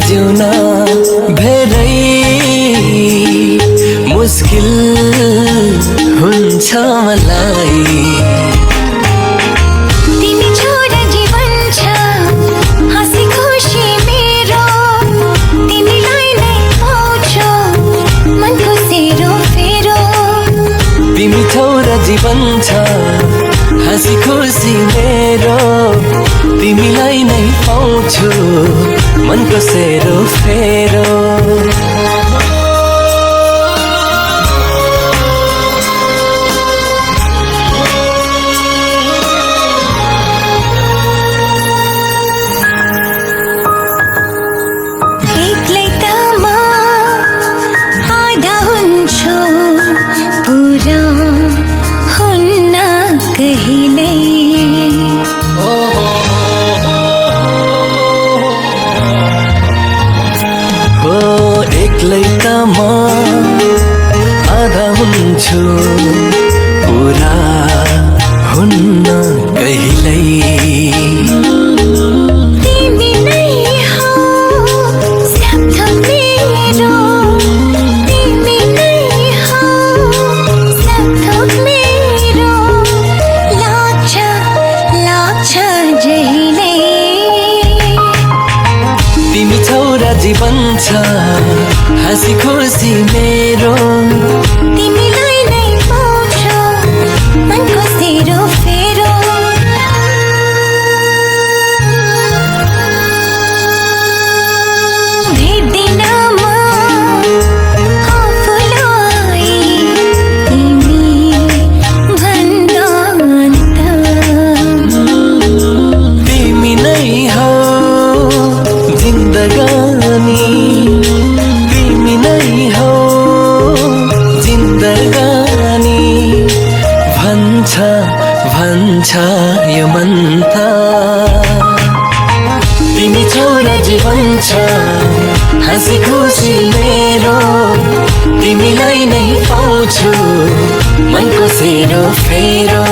जिउन धेरै मुस्किल हुन्छ मलाई। तिमी छोरा जीवन छ हाँसी खुसी मेरो, तिमीलाई नै पाउँछु मनको सेरो फेरो। तिमी छोरा जीवन छ हाँसी खुसी मेरो, तिमीलाई नै पाउँछु मनको सेरो फेरो। एक्लै त म आधा हुन्छु, पुरा हुन्न कहिल्यै। हो एक्लै त म आधा हुन्छु, पुरा हुन्न कहिल्यै। तिमी नै हौ स्यापथप मेरो, तिमी नै हौ स्यापथप मेरो। लाग्छ जहिले तिमी छोरा जीवन छ हाँसी खुसी मेरो, तिमीलाई नै पाउँछु मनको सेरो फेरो। भेट्दिन म आफूलाई तिमी भन्दा अन्त। तिमी नै हौ जिन्दगानी, तिमी नै हौ जिन्दगानी। भन्छ यो मन त तिमी छोरा जीवन छ हाँसी खुसी मेरो, तिमीलाई नै पाउँछु मनको सेरो फेरो।